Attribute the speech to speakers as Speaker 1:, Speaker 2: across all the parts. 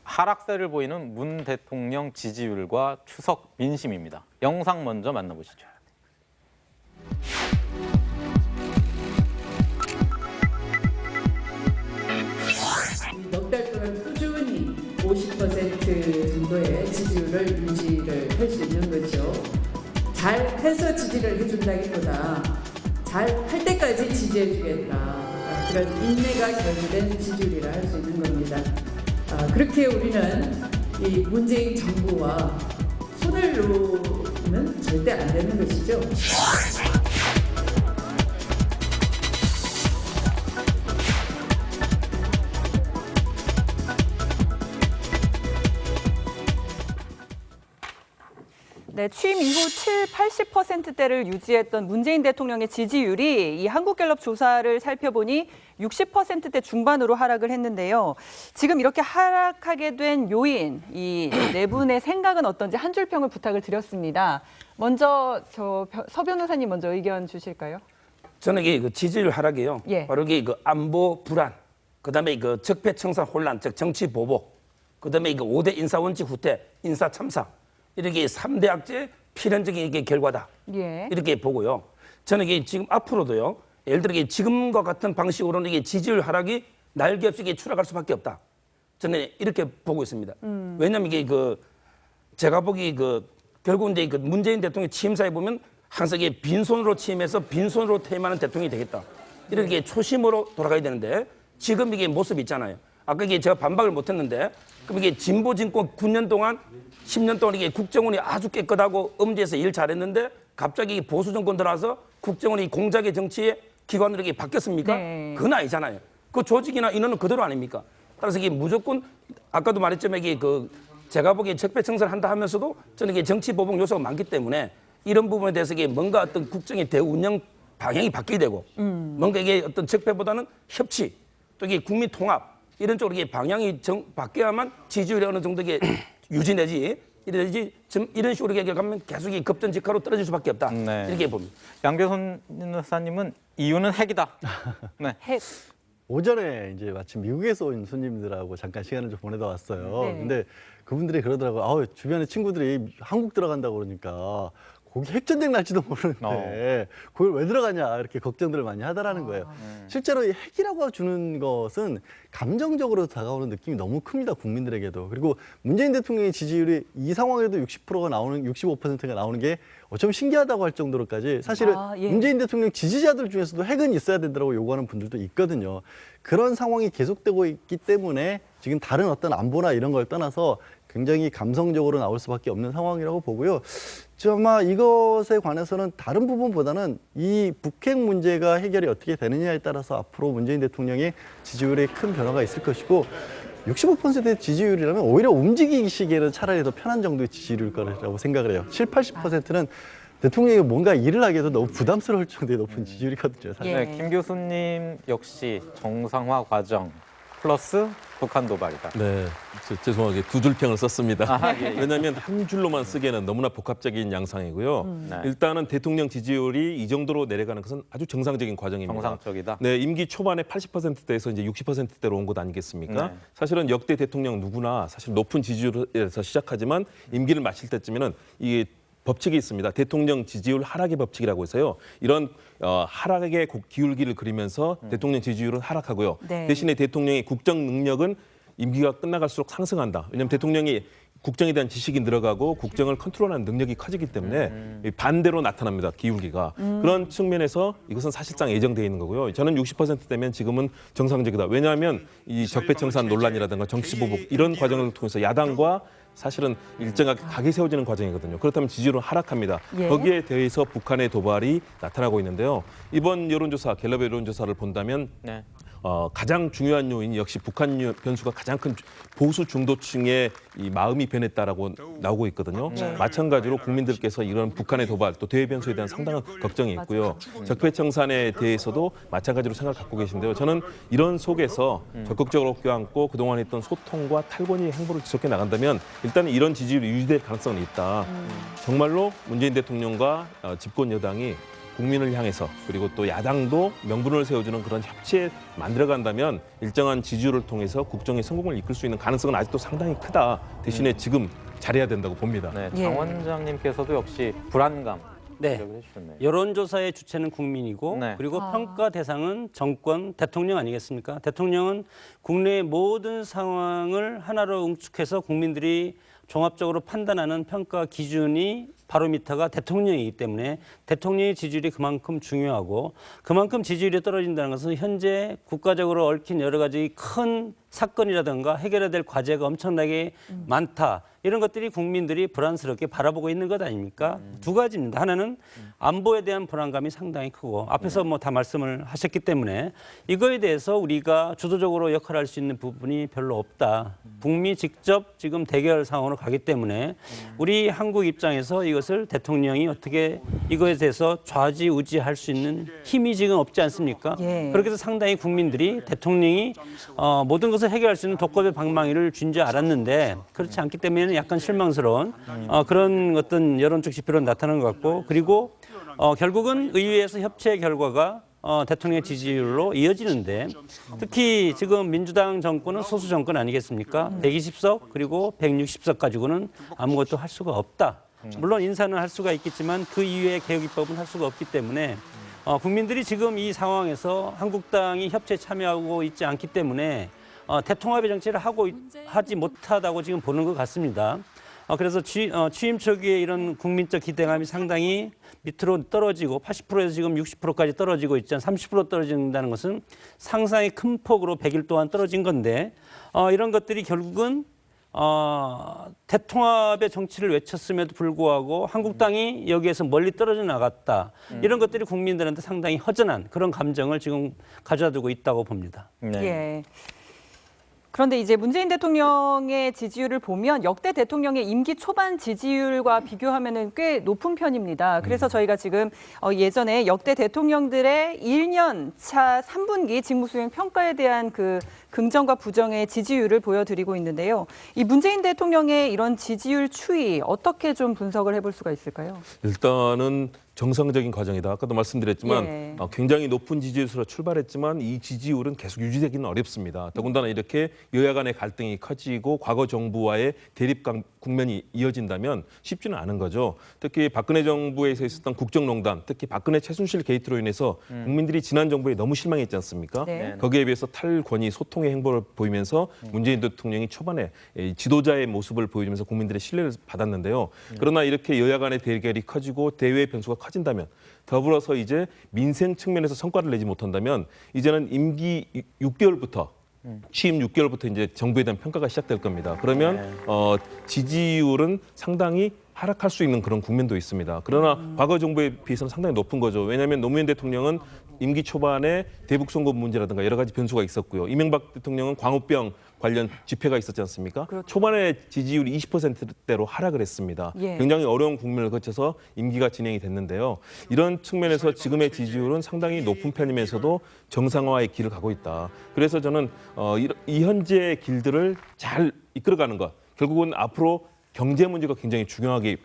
Speaker 1: 하락세를 보이는 문 대통령 지지율과 추석 민심입니다. 영상 먼저 만나보시죠.
Speaker 2: 넉 달 동안 꾸준히 50% 정도의 지지율을 유지를 할 수 있는 거죠. 잘해서 지지를 해준다기보다 잘할 때까지 지지해주겠다. 그런 인내가 결부된 지지율이라 할 수 있는 겁니다. 그렇게 우리는 이 문재인 정부와 손을 놓으면 절대 안 되는 것이죠.
Speaker 3: 네, 취임 이후 80%대를 유지했던 문재인 대통령의 지지율이 이 한국갤럽 조사를 살펴보니 60%대 중반으로 하락을 했는데요. 지금 이렇게 하락하게 된 요인, 이 네 분의 생각은 어떤지 한 줄 평을 부탁을 드렸습니다. 먼저 서 변호사님 먼저 의견 주실까요?
Speaker 4: 저는 이게 그 지지율 하락이요.
Speaker 3: 예.
Speaker 4: 바로 이게 그 안보 불안, 그다음에 그 적폐청산 혼란, 즉 정치 보복, 그다음에 이거 5대 인사원칙 후퇴, 인사 참사. 이렇게 3대 악재의 필연적인 이게 결과다.
Speaker 3: 예.
Speaker 4: 이렇게 보고요. 저는 이게 지금 앞으로도요. 예를 들어 이게 지금과 같은 방식으로는 이게 지지율 하락이 날개 없이 이게 추락할 수밖에 없다. 저는 이렇게 보고 있습니다. 왜냐하면 이게 그 제가 보기 그 결국 이제 그 문재인 대통령 취임사에 보면 항상 이게 빈손으로 취임해서 빈손으로 퇴임하는 대통령이 되겠다. 이렇게 초심으로 돌아가야 되는데 지금 이게 모습이 있잖아요. 아까 이게 제가 반박을 못했는데 그럼 이게 진보 진권 9년 동안 10년 동안 이게 국정원이 아주 깨끗하고 엄지에서 일 잘했는데 갑자기 보수 정권 들어와서 국정원이 공작의 정치의 기관으로 이게 바뀌었습니까?
Speaker 3: 네.
Speaker 4: 그건 아니잖아요. 그 조직이나 인원은 그대로 아닙니까? 따라서 이게 무조건 아까도 말했지만 이게 그 제가 보기에 적폐청산을 한다 하면서도 저는 이게 정치 보복 요소가 많기 때문에 이런 부분에 대해서 이게 뭔가 어떤 국정의 대운영 방향이 바뀌게 되고 뭔가 이게 어떤 적폐보다는 협치 또 이게 국민 통합 이런 쪽으로 이게 방향이 바뀌어야만 지지율이 어느 정도 이게 유지내지 이런 식으로 얘기하면 계속 이 급전직하로 떨어질 수밖에 없다.
Speaker 1: 네.
Speaker 4: 이렇게 봅니다.
Speaker 1: 양 변호사님은 이유는 핵이다. 네.
Speaker 3: 핵.
Speaker 5: 오전에 이제 마침 미국에서 온 손님들하고 잠깐 시간을 좀 보내다 왔어요.
Speaker 3: 네.
Speaker 5: 근데 그분들이 그러더라고요. 주변에 친구들이 한국 들어간다고 그러니까 거기 핵전쟁 날지도 모르는데 그걸 왜 들어가냐 이렇게 걱정들을 많이 하더라는 거예요. 실제로 이 핵이라고 주는 것은 감정적으로 다가오는 느낌이 너무 큽니다. 국민들에게도. 그리고 문재인 대통령의 지지율이 이 상황에도 60%가 나오는 65%가 나오는 게 어쩜 신기하다고 할 정도로까지 사실은
Speaker 3: 예.
Speaker 5: 문재인 대통령 지지자들 중에서도 핵은 있어야 된다고 요구하는 분들도 있거든요. 그런 상황이 계속되고 있기 때문에 지금 다른 어떤 안보나 이런 걸 떠나서 굉장히 감성적으로 나올 수밖에 없는 상황이라고 보고요. 아마 이것에 관해서는 다른 부분보다는 이 북핵 문제가 해결이 어떻게 되느냐에 따라서 앞으로 문재인 대통령의 지지율에 큰 변화가 있을 것이고 65%의 지지율이라면 오히려 움직이시기에는 차라리 더 편한 정도의 지지율일 거라고 생각을 해요. 80%는 대통령이 뭔가 일을 하기에도 너무 부담스러울 정도의 높은 지지율이거든요. 사실.
Speaker 3: 예.
Speaker 1: 네, 김 교수님 역시 정상화 과정 플러스 북한 도발이다.
Speaker 6: 네, 죄송하게 두 줄 평을 썼습니다.
Speaker 1: 아하, 예, 예.
Speaker 6: 왜냐하면 한 줄로만 쓰기에는 너무나 복합적인 양상이고요.
Speaker 1: 네.
Speaker 6: 일단은 대통령 지지율이 이 정도로 내려가는 것은 아주 정상적인 과정입니다.
Speaker 1: 정상적이다.
Speaker 6: 네, 임기 초반에 80%대에서 이제 60%대로 온 것 아니겠습니까?
Speaker 1: 네.
Speaker 6: 사실은 역대 대통령 누구나 사실 높은 지지율에서 시작하지만 임기를 마칠 때쯤에는 이게 법칙이 있습니다. 대통령 지지율 하락의 법칙이라고 해서요. 이런 하락의 기울기를 그리면서 대통령 지지율은 하락하고요.
Speaker 3: 네.
Speaker 6: 대신에 대통령의 국정 능력은 임기가 끝나갈수록 상승한다. 왜냐하면 대통령이 국정에 대한 지식이 늘어가고 국정을 컨트롤하는 능력이 커지기 때문에 반대로 나타납니다. 기울기가. 그런 측면에서 이것은 사실상 예정되어 있는 거고요. 저는 60%대면 지금은 정상적이다. 왜냐하면 이 적폐청산 논란이라든가 정치보복 이런 과정을 통해서 야당과 사실은 일정하게 각이 세워지는 과정이거든요. 그렇다면 지지율은 하락합니다.
Speaker 3: 예.
Speaker 6: 거기에 대해서 북한의 도발이 나타나고 있는데요. 이번 여론조사, 갤럽의 여론조사를 본다면
Speaker 1: 네.
Speaker 6: 가장 중요한 요인이 역시 북한 변수가 가장 큰 보수 중도층의 이 마음이 변했다라고 나오고 있거든요. 마찬가지로 국민들께서 이런 북한의 도발 또 대외 변수에 대한 상당한 걱정이 있고요. 적폐청산에 대해서도 마찬가지로 생각을 갖고 계신데요. 저는 이런 속에서 적극적으로 껴안고 그동안 했던 소통과 탈권위 행보를 지속해 나간다면 일단은 이런 지지율이 유지될 가능성은 있다. 정말로 문재인 대통령과 집권 여당이 국민을 향해서 그리고 또 야당도 명분을 세워주는 그런 협치에 만들어간다면 일정한 지지율을 통해서 국정의 성공을 이끌 수 있는 가능성은 아직도 상당히 크다. 대신에 지금 잘해야 된다고 봅니다.
Speaker 1: 네,
Speaker 3: 예.
Speaker 1: 장 원장님께서도 역시 불안감
Speaker 7: 네.
Speaker 1: 지적을 해주셨네요.
Speaker 7: 여론조사의 주체는 국민이고
Speaker 1: 네.
Speaker 7: 그리고 평가 대상은 정권, 대통령 아니겠습니까? 대통령은 국내의 모든 상황을 하나로 응축해서 국민들이 종합적으로 판단하는 평가 기준이 바로미터가 대통령이기 때문에 대통령의 지지율이 그만큼 중요하고 그만큼 지지율이 떨어진다는 것은 현재 국가적으로 얽힌 여러 가지 큰 사건이라든가 해결해야 될 과제가 엄청나게 많다. 이런 것들이 국민들이 불안스럽게 바라보고 있는 것 아닙니까? 두 가지입니다. 하나는 안보에 대한 불안감이 상당히 크고 앞에서 뭐 다 말씀을 하셨기 때문에 이거에 대해서 우리가 주도적으로 역할을 할 수 있는 부분이 별로 없다. 북미 직접 지금 대결 상황으로 가기 때문에 우리 한국 입장에서 이것을 대통령이 어떻게 이거에 대해서 좌지우지할 수 있는 힘이 지금 없지 않습니까?
Speaker 3: 예.
Speaker 7: 그렇게 해서 상당히 국민들이 대통령이 모든 것을 해결할 수 있는 독법의 방망이를 준 줄 알았는데 그렇지 않기 때문에 약간 실망스러운 그런 어떤 여론적 지표로 나타나는 것 같고 그리고 결국은 의회에서 협치의 결과가 대통령의 지지율로 이어지는데 특히 지금 민주당 정권은 소수 정권 아니겠습니까? 120석 그리고 160석 가지고는 아무것도 할 수가 없다. 물론 인사는 할 수가 있겠지만 그 이외의 개혁 입법은 할 수가 없기 때문에 국민들이 지금 이 상황에서 한국당이 협치에 참여하고 있지 않기 때문에 대통합의 정치를 하지 못하다고 지금 보는 것 같습니다. 그래서 취임 초기에 이런 국민적 기대감이 상당히 밑으로 떨어지고 80%에서 지금 60%까지 떨어지고 있지 30% 떨어진다는 것은 상당히 큰 폭으로 100일 동안 떨어진 건데 이런 것들이 결국은 대통합의 정치를 외쳤음에도 불구하고 한국당이 여기에서 멀리 떨어져 나갔다. 이런 것들이 국민들한테 상당히 허전한 그런 감정을 지금 가져다 두고 있다고 봅니다.
Speaker 1: 네.
Speaker 3: 예. 그런데 이제 문재인 대통령의 지지율을 보면 역대 대통령의 임기 초반 지지율과 비교하면은 꽤 높은 편입니다. 그래서 저희가 지금 예전에 역대 대통령들의 1년 차 3분기 직무수행 평가에 대한 그 긍정과 부정의 지지율을 보여드리고 있는데요. 이 문재인 대통령의 이런 지지율 추이 어떻게 좀 분석을 해볼 수가 있을까요?
Speaker 6: 일단은 정상적인 과정이다. 아까도 말씀드렸지만
Speaker 3: 예.
Speaker 6: 굉장히 높은 지지율로 출발했지만 이 지지율은 계속 유지되기는 어렵습니다. 더군다나 이렇게 여야 간의 갈등이 커지고 과거 정부와의 대립 국면이 이어진다면 쉽지는 않은 거죠. 특히 박근혜 정부에서 있었던 국정농단, 특히 박근혜 최순실 게이트로 인해서 국민들이 지난 정부에 너무 실망했지 않습니까?
Speaker 3: 네.
Speaker 6: 거기에 비해서 탈권위 소통의 행보를 보이면서 문재인 대통령이 초반에 지도자의 모습을 보여주면서 국민들의 신뢰를 받았는데요. 그러나 이렇게 여야 간의 대결이 커지고 대외의 변수가 커진다면 더불어서 이제 민생 측면에서 성과를 내지 못한다면 이제는 임기 6개월부터 취임 6개월부터 이제 정부에 대한 평가가 시작될 겁니다. 그러면 지지율은 상당히 하락할 수 있는 그런 국면도 있습니다. 그러나 과거 정부에 비해서는 상당히 높은 거죠. 왜냐하면 노무현 대통령은 임기 초반에 대북 송금 문제라든가 여러 가지 변수가 있었고요. 이명박 대통령은 광우병 관련 집회가 있었지 않습니까?
Speaker 3: 그렇죠.
Speaker 6: 초반에 지지율이 20%대로 하락을 했습니다.
Speaker 3: 예.
Speaker 6: 굉장히 어려운 국면을 거쳐서 임기가 진행이 됐는데요. 이런 측면에서 지금의 지지율은 상당히 높은 편이면서도 정상화의 길을 가고 있다. 그래서 저는 이 현재의 길들을 잘 이끌어가는 것, 결국은 앞으로 경제 문제가 굉장히 중요하게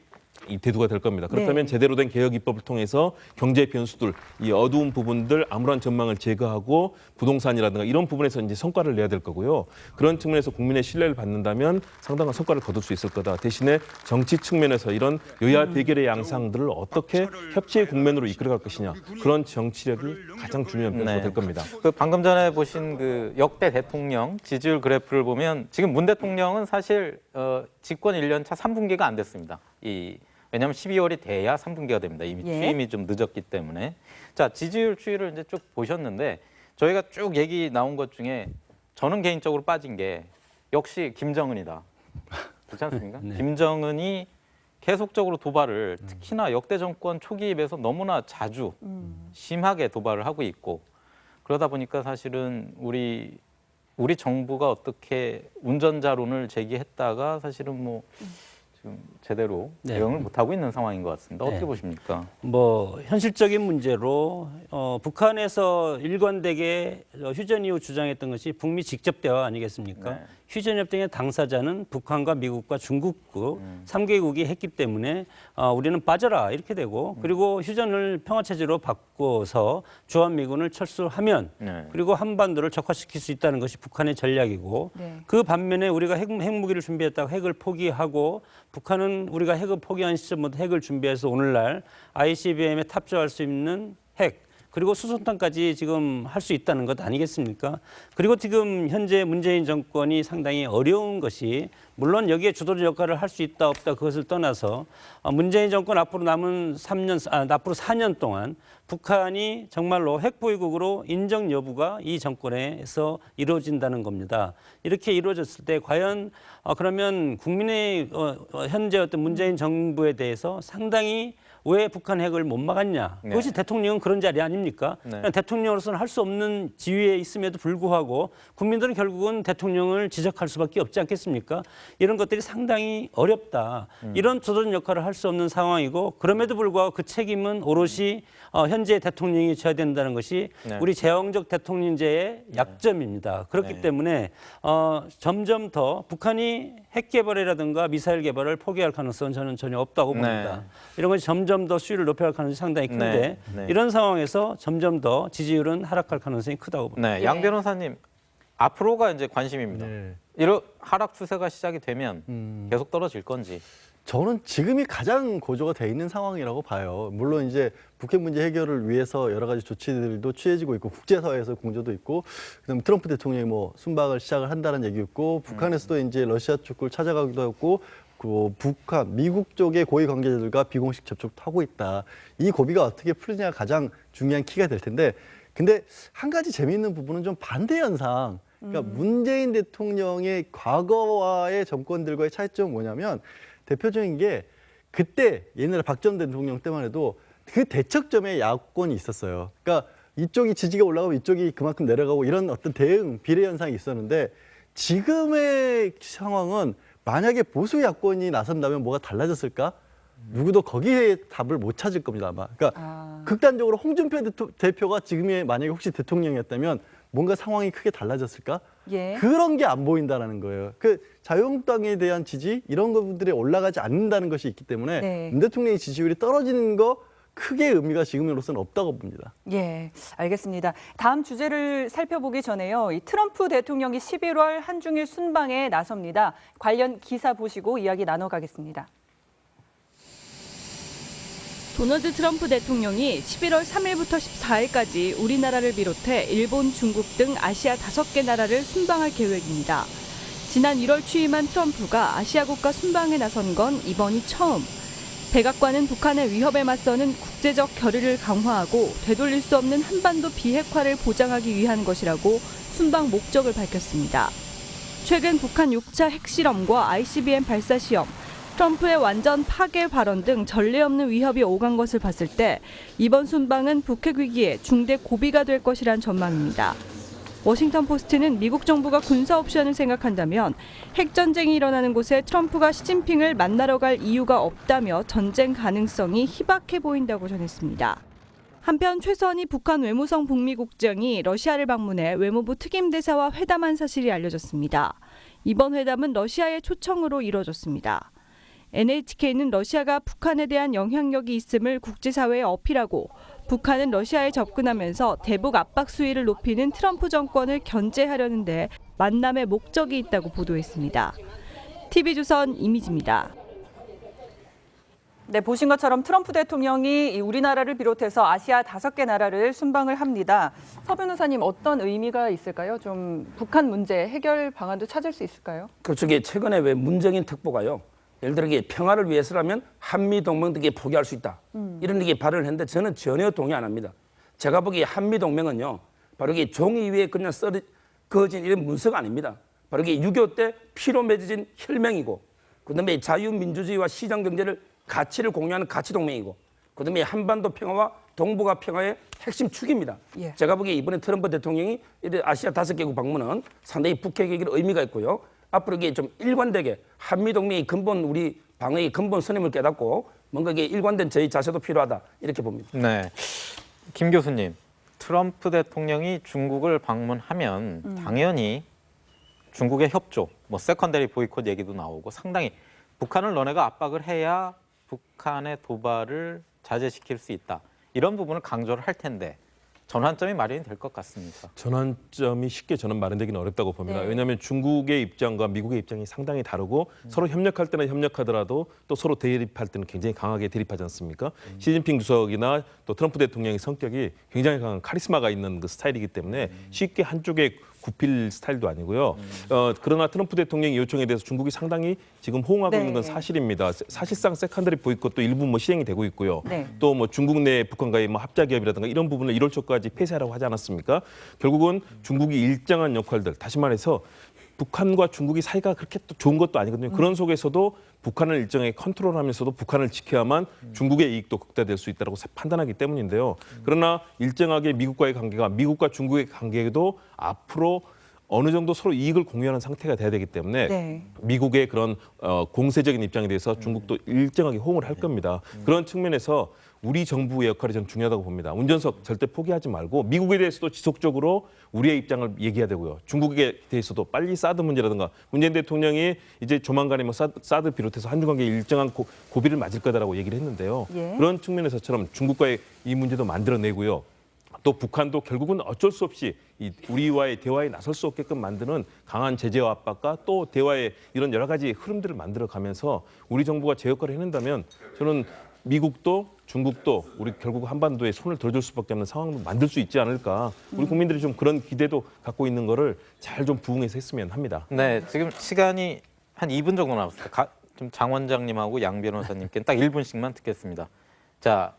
Speaker 6: 이 대두가 될 겁니다. 그렇다면
Speaker 3: 네.
Speaker 6: 제대로 된 개혁 입법을 통해서 경제 변수들, 이 어두운 부분들, 암울한 전망을 제거하고 부동산이라든가 이런 부분에서 이제 성과를 내야 될 거고요. 그런 측면에서 국민의 신뢰를 받는다면 상당한 성과를 거둘 수 있을 거다. 대신에 정치 측면에서 이런 여야 대결의 양상들을 어떻게 협치의 국면으로 이끌어갈 것이냐. 그런 정치력이 가장 중요한 변수가
Speaker 1: 네.
Speaker 6: 될 겁니다.
Speaker 1: 그 방금 전에 보신 그 역대 대통령 지지율 그래프를 보면 지금 문 대통령은 사실 집권 1년 차 3분기가 안 됐습니다. 왜냐하면 12월이 돼야 3분기가 됩니다. 이미
Speaker 3: 예.
Speaker 1: 취임이 좀 늦었기 때문에. 자, 지지율 추이를 이제 쭉 보셨는데 저희가 쭉 얘기 나온 것 중에 저는 개인적으로 빠진 게 역시 김정은이다. 그렇지 않습니까?
Speaker 7: 네.
Speaker 1: 김정은이 계속적으로 도발을 특히나 역대 정권 초기에 비해서 너무나 자주 심하게 도발을 하고 있고 그러다 보니까 사실은 우리 정부가 어떻게 운전자론을 제기했다가 사실은 뭐 지금 제대로
Speaker 7: 네.
Speaker 1: 대응을 못하고 있는 상황인 것 같습니다. 어떻게
Speaker 7: 네.
Speaker 1: 보십니까?
Speaker 7: 뭐 현실적인 문제로 북한에서 일관되게 휴전 이후 주장했던 것이 북미 직접 대화 아니겠습니까?
Speaker 1: 네.
Speaker 7: 휴전협정의 당사자는 북한과 미국과 중국 3개국이 했기 때문에 우리는 빠져라 이렇게 되고 그리고 휴전을 평화체제로 바꿔서 주한미군을 철수하면
Speaker 1: 네.
Speaker 7: 그리고 한반도를 적화시킬 수 있다는 것이 북한의 전략이고
Speaker 3: 네.
Speaker 7: 그 반면에 우리가 핵무기를 준비했다가 핵을 포기하고 북한은 우리가 핵을 포기한 시점부터 핵을 준비해서 오늘날 ICBM에 탑재할 수 있는 핵 그리고 수송탄까지 지금 할 수 있다는 것 아니겠습니까? 그리고 지금 현재 문재인 정권이 상당히 어려운 것이 물론 여기에 주도적 역할을 할 수 있다 없다 그것을 떠나서 문재인 정권 앞으로 남은 앞으로 4년 동안 북한이 정말로 핵 보유국으로 인정 여부가 이 정권에서 이루어진다는 겁니다. 이렇게 이루어졌을 때 과연 그러면 국민의 현재 어떤 문재인 정부에 대해서 상당히 왜 북한 핵을 못 막았냐.
Speaker 1: 네.
Speaker 7: 그것이 대통령은 그런 자리 아닙니까?
Speaker 1: 네.
Speaker 7: 대통령으로서는 할 수 없는 지위에 있음에도 불구하고 국민들은 결국은 대통령을 지적할 수밖에 없지 않겠습니까? 이런 것들이 상당히 어렵다. 이런 주도적 역할을 할 수 없는 상황이고 그럼에도 불구하고 그 책임은 오롯이 현재 대통령이 져야 된다는 것이
Speaker 1: 네.
Speaker 7: 우리 제왕적 대통령제의 약점입니다. 그렇기
Speaker 1: 네.
Speaker 7: 때문에 점점 더 북한이 핵 개발이라든가 미사일 개발을 포기할 가능성은 저는 전혀 없다고 봅니다.
Speaker 1: 네.
Speaker 7: 이런 것이 점점 더 수위를 높여야 할 가능성이 상당히 큰데
Speaker 1: 네. 네.
Speaker 7: 이런 상황에서 점점 더 지지율은 하락할 가능성이 크다고 봅니다.
Speaker 1: 네, 양 변호사님 앞으로가 이제 관심입니다.
Speaker 5: 네.
Speaker 1: 이런 하락 추세가 시작이 되면 계속 떨어질 건지.
Speaker 5: 저는 지금이 가장 고조가 돼 있는 상황이라고 봐요. 물론 이제 북핵 문제 해결을 위해서 여러 가지 조치들도 취해지고 있고 국제사회에서 공조도 있고 그다음에 트럼프 대통령이 뭐 순방을 시작을 한다는 얘기 있고 북한에서도 이제 러시아 쪽을 찾아가기도 했고 그 북한, 미국 쪽의 고위 관계자들과 비공식 접촉도 하고 있다. 이 고비가 어떻게 풀리냐가 가장 중요한 키가 될 텐데 근데 한 가지 재미있는 부분은 좀 반대 현상. 그러니까 문재인 대통령의 과거와의 정권들과의 차이점은 뭐냐면 대표적인 게 그때 옛날에 박 전 대통령 때만 해도 그 대척점에 야권이 있었어요. 그러니까 이쪽이 지지가 올라가고 이쪽이 그만큼 내려가고 이런 어떤 대응 비례 현상이 있었는데 지금의 상황은 만약에 보수 야권이 나선다면 뭐가 달라졌을까? 누구도 거기에 답을 못 찾을 겁니다 아마. 그러니까 극단적으로 홍준표 대표가 지금의 만약에 혹시 대통령이었다면 뭔가 상황이 크게 달라졌을까?
Speaker 3: 예.
Speaker 5: 그런 게 안 보인다는 거예요. 그 자유한국당에 대한 지지 이런 것들이 올라가지 않는다는 것이 있기 때문에
Speaker 3: 네.
Speaker 5: 윤 대통령의 지지율이 떨어지는 거 크게 의미가 지금으로서는 없다고 봅니다.
Speaker 3: 예, 알겠습니다. 다음 주제를 살펴보기 전에요. 이 트럼프 대통령이 11월 한중일 순방에 나섭니다. 관련 기사 보시고 이야기 나눠가겠습니다.
Speaker 8: 도널드 트럼프 대통령이 11월 3일부터 14일까지 우리나라를 비롯해 일본, 중국 등 아시아 5개 나라를 순방할 계획입니다. 지난 1월 취임한 트럼프가 아시아 국가 순방에 나선 건 이번이 처음. 백악관은 북한의 위협에 맞서는 국제적 결의를 강화하고 되돌릴 수 없는 한반도 비핵화를 보장하기 위한 것이라고 순방 목적을 밝혔습니다. 최근 북한 6차 핵실험과 ICBM 발사 시험, 트럼프의 완전 파괴 발언 등 전례 없는 위협이 오간 것을 봤을 때 이번 순방은 북핵 위기에 중대 고비가 될 것이란 전망입니다. 워싱턴 포스트는 미국 정부가 군사 옵션을 생각한다면 핵전쟁이 일어나는 곳에 트럼프가 시진핑을 만나러 갈 이유가 없다며 전쟁 가능성이 희박해 보인다고 전했습니다. 한편 최선희 북한 외무성 북미 국장이 러시아를 방문해 외무부 특임대사와 회담한 사실이 알려졌습니다. 이번 회담은 러시아의 초청으로 이뤄졌습니다. NHK는 러시아가 북한에 대한 영향력이 있음을 국제사회에 어필하고 북한은 러시아에 접근하면서 대북 압박 수위를 높이는 트럼프 정권을 견제하려는데 만남의 목적이 있다고 보도했습니다. TV조선 이미지입니다.
Speaker 3: 네, 보신 것처럼 트럼프 대통령이 우리나라를 비롯해서 아시아 5개 나라를 순방을 합니다. 서 변호사님 어떤 의미가 있을까요? 좀 북한 문제 해결 방안도 찾을 수 있을까요?
Speaker 4: 그렇죠. 최근에 왜 문정인 특보가요. 예를 들어 평화를 위해서라면 한미동맹 등에 포기할 수 있다. 이런 발언을 했는데 저는 전혀 동의 안 합니다. 제가 보기에 한미동맹은요. 바로 종이 위에 그냥 그어진 이런 문서가 아닙니다. 바로 6.25 때 피로 맺어진 혈맹이고 그다음에 자유민주주의와 시장경제를 가치를 공유하는 가치동맹이고 그다음에 한반도 평화와 동북아 평화의 핵심 축입니다.
Speaker 3: 예.
Speaker 4: 제가 보기에 이번에 트럼프 대통령이 아시아 5개국 방문은 상당히 북핵 얘기를 의미가 있고요. 앞으로 좀 일관되게 한미동맹의 근본 우리 방어의 근본 선임을 깨닫고 뭔가 일관된 저희 자세도 필요하다 이렇게 봅니다.
Speaker 1: 네, 김 교수님, 트럼프 대통령이 중국을 방문하면 당연히 중국의 협조, 뭐 세컨더리 보이콧 얘기도 나오고 상당히 북한을 너네가 압박을 해야 북한의 도발을 자제시킬 수 있다. 이런 부분을 강조를 할 텐데 전환점이 마련이 될 것 같습니다.
Speaker 6: 전환점이 쉽게 저는 마련되기는 어렵다고 봅니다.
Speaker 3: 네.
Speaker 6: 왜냐하면 중국의 입장과 미국의 입장이 상당히 다르고 서로 협력할 때는 협력하더라도 또 서로 대립할 때는 굉장히 강하게 대립하지 않습니까? 시진핑 주석이나 또 트럼프 대통령의 성격이 굉장히 강한 카리스마가 있는 그 스타일이기 때문에 쉽게 한쪽에 굽힐 스타일도 아니고요. 그러나 트럼프 대통령의 요청에 대해서 중국이 상당히 지금 호응하고
Speaker 3: 네.
Speaker 6: 있는 건 사실입니다. 사실상 세컨더리 보이콧도 일부 뭐 시행이 되고 있고요.
Speaker 3: 네.
Speaker 6: 또 뭐 중국 내 북한과의 뭐 합작 기업이라든가 이런 부분을 1월 초까지 폐쇄하라고 하지 않았습니까? 결국은 중국이 일정한 역할들, 다시 말해서 북한과 중국이 사이가 그렇게 또 좋은 것도 아니거든요. 그런 속에서도 북한을 일정하게 컨트롤하면서도 북한을 지켜야만 중국의 이익도 극대화될 수 있다고 판단하기 때문인데요. 그러나 일정하게 미국과의 관계가 미국과 중국의 관계도 앞으로 어느 정도 서로 이익을 공유하는 상태가 돼야 되기 때문에
Speaker 3: 네.
Speaker 6: 미국의 그런 공세적인 입장에 대해서 중국도 일정하게 호응을 할 겁니다. 그런 측면에서 우리 정부의 역할이 저는 중요하다고 봅니다. 운전석 절대 포기하지 말고 미국에 대해서도 지속적으로 우리의 입장을 얘기해야 되고요. 중국에 대해서도 빨리 사드 문제라든가 문재인 대통령이 이제 조만간에 뭐 사드 비롯해서 한중 관계에 일정한 고비를 맞을 거다라고 얘기를 했는데요.
Speaker 3: 예.
Speaker 6: 그런 측면에서처럼 중국과의 이 문제도 만들어내고요. 또 북한도 결국은 어쩔 수 없이 우리와의 대화에 나설 수 없게끔 만드는 강한 제재와 압박과 또 대화의 이런 여러 가지 흐름들을 만들어가면서 우리 정부가 제 역할을 해낸다면 저는 미국도 중국도 우리 결국 한반도에 손을 들어줄 수밖에 없는 상황을 만들 수 있지 않을까. 우리 국민들이 좀 그런 기대도 갖고 있는 거를 잘 좀 부응해서 했으면 합니다.
Speaker 1: 네, 지금 시간이 한 2분 정도 남았습니다. 좀 장 원장님하고 양 변호사님께 딱 1분씩만 듣겠습니다. 자,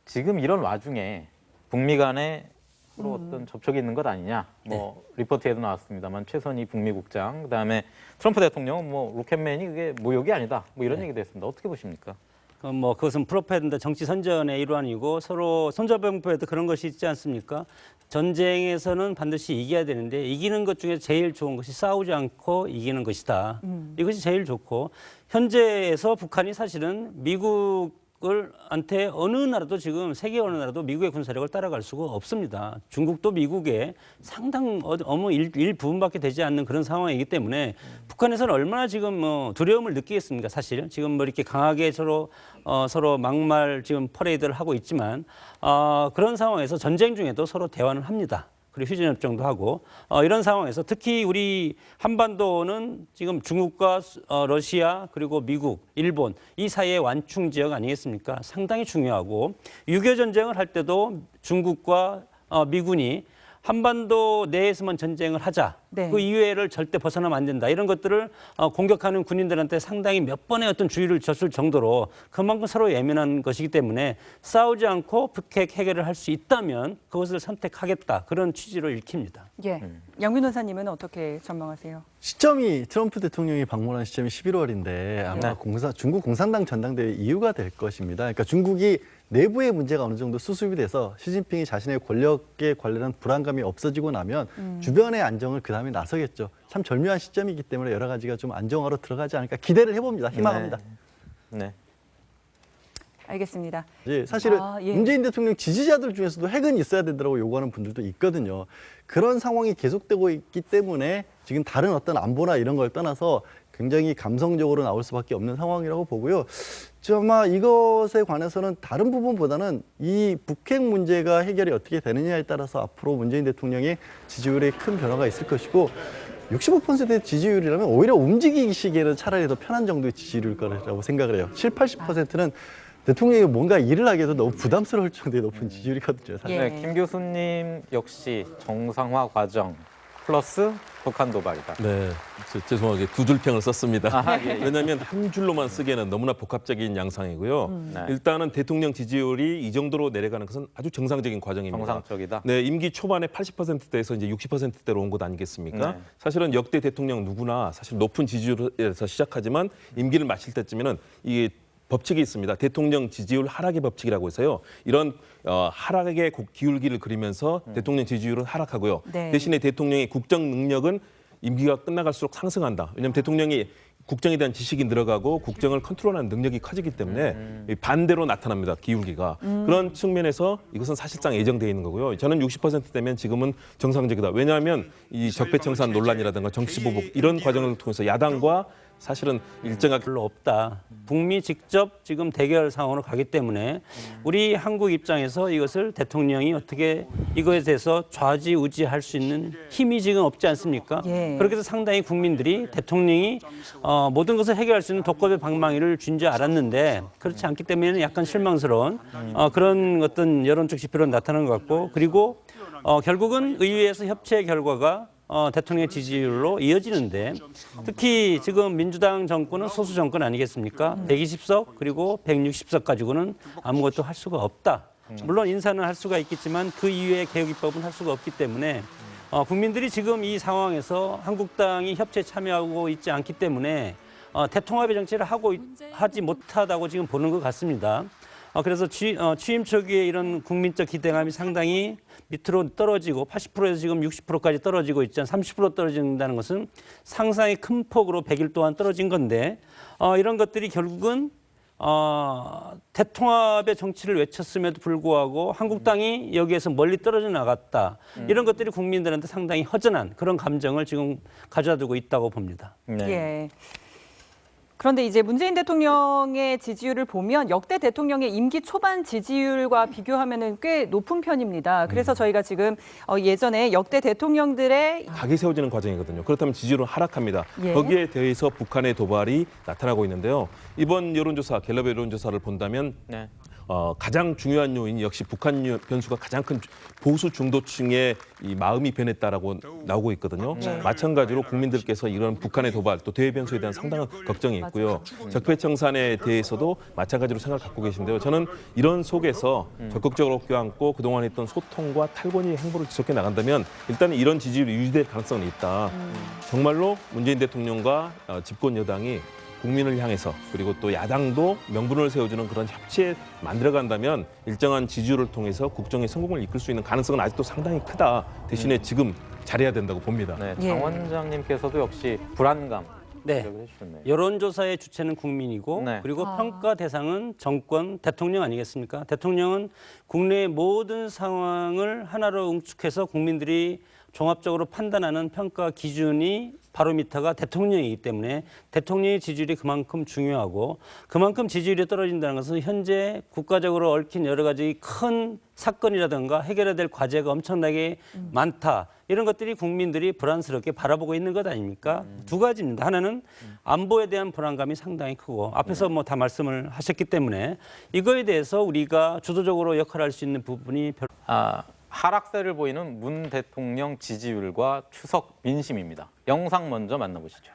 Speaker 1: 지금 이런 와중에 북미 간에 서로 어떤 접촉이 있는 것 아니냐. 뭐 리포트에도 나왔습니다만 최선희 북미 국장, 그다음에 트럼프 대통령은 뭐 로켓맨이 그게 모욕이 아니다. 뭐 이런 얘기도 했습니다. 어떻게 보십니까?
Speaker 7: 뭐 그것은 프로파간다 정치 선전의 일환이고 서로 손자병법에도 그런 것이 있지 않습니까? 전쟁에서는 반드시 이겨야 되는데 이기는 것 중에 제일 좋은 것이 싸우지 않고 이기는 것이다. 이것이 제일 좋고 현재에서 북한이 사실은 미국을한테 어느 나라도 지금 세계 어느 나라도 미국의 군사력을 따라갈 수가 없습니다. 중국도 미국의 상당 어머 일부분밖에 되지 않는 그런 상황이기 때문에 북한에서는 얼마나 지금 뭐 두려움을 느끼겠습니까? 사실 지금 뭐 이렇게 강하게 서로 막말 지금 퍼레이드를 하고 있지만 그런 상황에서 전쟁 중에도 서로 대화는 합니다. 그리고 휴전협정도 하고 이런 상황에서 특히 우리 한반도는 지금 중국과 러시아 그리고 미국, 일본 이 사이의 완충 지역 아니겠습니까? 상당히 중요하고 6.25 전쟁을 할 때도 중국과 미군이 한반도 내에서만 전쟁을 하자.
Speaker 3: 네.
Speaker 7: 그 이외를 절대 벗어나면 안 된다. 이런 것들을 공격하는 군인들한테 상당히 몇 번의 어떤 주의를 줬을 정도로 그만큼 서로 예민한 것이기 때문에 싸우지 않고 북핵 해결을 할 수 있다면 그것을 선택하겠다. 그런 취지로 읽힙니다.
Speaker 3: 예. 양 변호사님은 어떻게 전망하세요?
Speaker 5: 시점이 트럼프 대통령이 방문한 시점이 11월인데 아마 중국 공산당 전당대회 이유가 될 것입니다. 그러니까 중국이 내부의 문제가 어느 정도 수습이 돼서 시진핑이 자신의 권력에 관련한 불안감이 없어지고 나면 주변의 안정을 그 다음에 나서겠죠. 참 절묘한 시점이기 때문에 여러 가지가 좀 안정화로 들어가지 않을까 기대를 해봅니다. 희망합니다.
Speaker 1: 네.
Speaker 3: 알겠습니다.
Speaker 5: 예, 사실은
Speaker 3: 예.
Speaker 5: 문재인 대통령 지지자들 중에서도 핵은 있어야 된다고 요구하는 분들도 있거든요. 그런 상황이 계속되고 있기 때문에 지금 다른 어떤 안보나 이런 걸 떠나서 굉장히 감성적으로 나올 수밖에 없는 상황이라고 보고요. 아마 이것에 관해서는 다른 부분보다는 이 북핵 문제가 해결이 어떻게 되느냐에 따라서 앞으로 문재인 대통령의 지지율에 큰 변화가 있을 것이고 65%의 지지율이라면 오히려 움직이시기에는 차라리 더 편한 정도의 지지율일 거라고 생각을 해요. 80%는 대통령이 뭔가 일을 하기에도 너무 부담스러울 정도의 높은 지지율이거든요. 사실.
Speaker 3: 예.
Speaker 1: 네, 김 교수님 역시 정상화 과정 플러스 북한 도발이다.
Speaker 6: 네, 죄송하게 두 줄 평을 썼습니다.
Speaker 1: 아하, 예, 예.
Speaker 6: 왜냐하면 한 줄로만 쓰기에는 너무나 복합적인 양상이고요.
Speaker 1: 네.
Speaker 6: 일단은 대통령 지지율이 이 정도로 내려가는 것은 아주 정상적인 과정입니다.
Speaker 1: 정상적이다.
Speaker 6: 네, 임기 초반에 80%대에서 이제 60%대로 온 것 아니겠습니까?
Speaker 1: 네.
Speaker 6: 사실은 역대 대통령 누구나 사실 높은 지지율에서 시작하지만 임기를 마칠 때쯤에는 이게 법칙이 있습니다. 대통령 지지율 하락의 법칙이라고 해서요. 이런 하락의 기울기를 그리면서 대통령 지지율은 하락하고요.
Speaker 3: 네.
Speaker 6: 대신에 대통령의 국정 능력은 임기가 끝나갈수록 상승한다. 왜냐하면 대통령이 국정에 대한 지식이 늘어가고 국정을 컨트롤하는 능력이 커지기 때문에 이 반대로 나타납니다. 기울기가. 그런 측면에서 이것은 사실상 예정되어 있는 거고요. 저는 60%대면 지금은 정상적이다. 왜냐하면 이 적폐청산 논란이라든가 정치보복 이런 과정을 통해서 야당과 사실은 일정하게
Speaker 7: 별로 없다. 북미 직접 지금 대결 상황으로 가기 때문에 우리 한국 입장에서 이것을 대통령이 어떻게 이거에 대해서 좌지우지할 수 있는 힘이 지금 없지 않습니까?
Speaker 3: 예.
Speaker 7: 그렇게 해서 상당히 국민들이 대통령이 모든 것을 해결할 수 있는 독법의 방망이를 쥔 줄 알았는데 그렇지 않기 때문에 약간 실망스러운 그런 어떤 여론적 지표로 나타나는 것 같고 그리고 결국은 의회에서 협치의 결과가 대통령의 지지율로 이어지는데 특히 지금 민주당 정권은 소수 정권 아니겠습니까? 120석 그리고 160석 가지고는 아무것도 할 수가 없다. 물론 인사는 할 수가 있겠지만 그 이외의 개혁 입법은 할 수가 없기 때문에 국민들이 지금 이 상황에서 한국당이 협치에 참여하고 있지 않기 때문에 대통합의 정치를 하지 못하다고 지금 보는 것 같습니다. 그래서 취임 초기에 이런 국민적 기대감이 상당히 밑으로 떨어지고 80%에서 지금 60%까지 떨어지고 있잖아요. 30% 떨어진다는 것은 상당히 큰 폭으로 100일 동안 떨어진 건데 이런 것들이 결국은 대통합의 정치를 외쳤음에도 불구하고 한국당이 여기에서 멀리 떨어져 나갔다. 이런 것들이 국민들한테 상당히 허전한 그런 감정을 지금 가져다 두고 있다고 봅니다.
Speaker 1: 네.
Speaker 3: 예. 그런데 이제 문재인 대통령의 지지율을 보면 역대 대통령의 임기 초반 지지율과 비교하면은 꽤 높은 편입니다. 그래서 저희가 지금 예전에 역대 대통령들의
Speaker 6: 각이 세워지는 과정이거든요. 그렇다면 지지율은 하락합니다.
Speaker 3: 예.
Speaker 6: 거기에 대해서 북한의 도발이 나타나고 있는데요. 이번 여론조사, 갤럽의 여론조사를 본다면
Speaker 1: 네.
Speaker 6: 가장 중요한 요인이 역시 북한 변수가 가장 큰 보수 중도층의 이 마음이 변했다라고 나오고 있거든요. 마찬가지로 국민들께서 이런 북한의 도발 또 대외 변수에 대한 상당한 걱정이 있고요. 적폐청산에 대해서도 마찬가지로 생각을 갖고 계신데요. 저는 이런 속에서 적극적으로 껴안고 그동안 했던 소통과 탈권위 행보를 지속해 나간다면 일단 이런 지지율이 유지될 가능성은 있다. 정말로 문재인 대통령과 집권 여당이 국민을 향해서 그리고 또 야당도 명분을 세워주는 그런 협치에 만들어간다면 일정한 지지율을 통해서 국정의 성공을 이끌 수 있는 가능성은 아직도 상당히 크다. 대신에 지금 잘해야 된다고 봅니다.
Speaker 1: 네,
Speaker 3: 예.
Speaker 1: 장 원장님께서도 역시 불안감
Speaker 7: 네.
Speaker 1: 지적을 해주셨네요.
Speaker 7: 여론조사의 주체는 국민이고
Speaker 1: 네.
Speaker 7: 그리고 평가 대상은 정권, 대통령 아니겠습니까? 대통령은 국내의 모든 상황을 하나로 응축해서 국민들이 종합적으로 판단하는 평가 기준이 바로미터가 대통령이기 때문에 대통령의 지지율이 그만큼 중요하고 그만큼 지지율이 떨어진다는 것은 현재 국가적으로 얽힌 여러 가지 큰 사건이라든가 해결해야 될 과제가 엄청나게 많다. 이런 것들이 국민들이 불안스럽게 바라보고 있는 것 아닙니까? 두 가지입니다. 하나는 안보에 대한 불안감이 상당히 크고 앞에서 뭐 다 말씀을 하셨기 때문에 이거에 대해서 우리가 주도적으로 역할할 수 있는 부분이
Speaker 1: 하락세를 보이는 문 대통령 지지율과 추석 민심입니다. 영상 먼저 만나보시죠.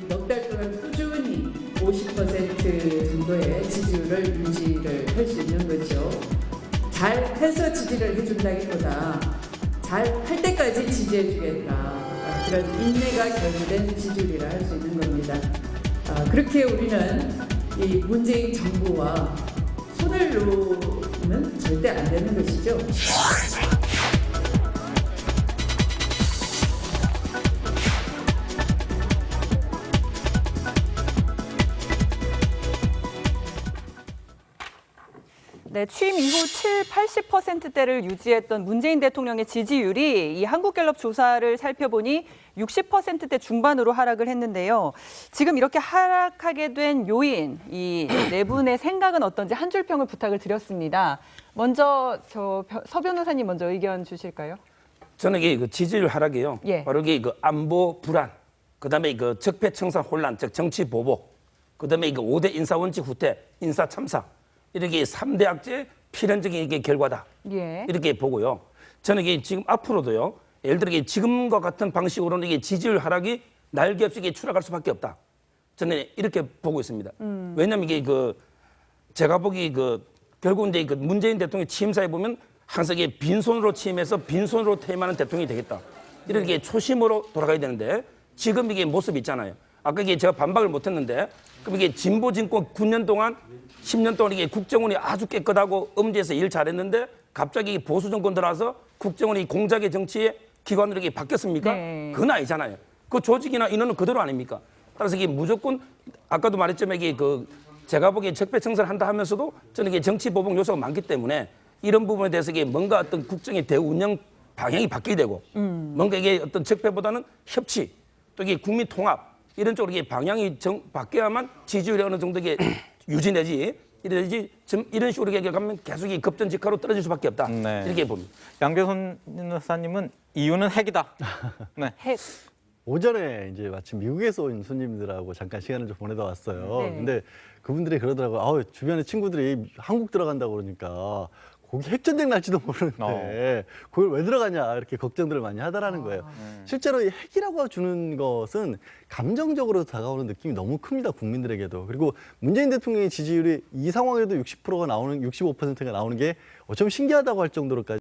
Speaker 2: 넉 달 동안 꾸준히 50% 정도의 지지율을 유지를 할 수 있는 거죠. 잘해서 지지를 해준다기보다 잘할 때까지 지지해주겠다. 그런 인내가 결부된 지지율이라 할 수 있는 겁니다. 그렇게 우리는 이 문재인 정부와 손을 놓으면 절대 안 되는 것이죠.
Speaker 3: 네, 취임 이후 80%대를 유지했던 문재인 대통령의 지지율이 이 한국갤럽 조사를 살펴보니 60%대 중반으로 하락을 했는데요. 지금 이렇게 하락하게 된 요인, 이 네 분의 생각은 어떤지 한 줄 평을 부탁을 드렸습니다. 먼저 서 변호사님 먼저 의견 주실까요?
Speaker 4: 저는 이게 그 지지율 하락이요.
Speaker 3: 예.
Speaker 4: 바로 이게 그 안보 불안, 그다음에 그 적폐청산 혼란, 즉 정치 보복, 그다음에 이거 5대 인사 원칙 후퇴, 인사 참사. 이렇게 3대 악재 필연적인 이게 결과다.
Speaker 3: 예.
Speaker 4: 이렇게 보고요. 저는 이게 지금 앞으로도요. 예를 들어 이게 지금과 같은 방식으로는 이게 지지율 하락이 날개 없이 이게 추락할 수밖에 없다. 저는 이렇게 보고 있습니다. 왜냐하면 이게 제가 보기 결국 이제 문재인 대통령 취임사에 보면 항상 이게 빈손으로 취임해서 빈손으로 퇴임하는 대통령이 되겠다. 이렇게 초심으로 돌아가야 되는데 지금 이게 모습이 있잖아요. 아까 이게 제가 반박을 못했는데 그럼 이게 진보 진권 9년 동안 10년 동안 이게 국정원이 아주 깨끗하고 음지에서 일 잘했는데 갑자기 보수 정권 들어와서 국정원이 공작의 정치의 기관으로 이게 바뀌었습니까?
Speaker 3: 네.
Speaker 4: 그건 아니잖아요. 그 조직이나 인원은 그대로 아닙니까? 따라서 이게 무조건 아까도 말했지만 이게 그 제가 보기에 적폐청산을 한다 하면서도 저는 이게 정치 보복 요소가 많기 때문에 이런 부분에 대해서 이게 뭔가 어떤 국정의 대우 운영 방향이 바뀌게 되고 뭔가 이게 어떤 적폐보다는 협치 또 이게 국민 통합 이런 쪽으로 이게 방향이 바뀌어야만 지지율이 어느 정도 이게 유지되지 이런 식으로 가면 계속 이 급전직하로 떨어질 수밖에 없다.
Speaker 1: 네.
Speaker 4: 이렇게 봅니다.
Speaker 1: 양배선 여사님은 이유는 핵이다. 네.
Speaker 3: 핵.
Speaker 5: 오전에 이제 마침 미국에서 온 손님들하고 잠깐 시간을 좀 보내다 왔어요.
Speaker 3: 네.
Speaker 5: 근데 그분들이 그러더라고요. 아우, 주변에 친구들이 한국 들어간다고 그러니까 거기 핵전쟁 날지도 모르는데 그걸 왜 들어가냐 이렇게 걱정들을 많이 하더라는 거예요. 실제로 이 핵이라고 주는 것은 감정적으로 다가오는 느낌이 너무 큽니다. 국민들에게도. 그리고 문재인 대통령의 지지율이 이 상황에도 60%가 나오는 65%가 나오는 게 어쩜 신기하다고 할 정도로까지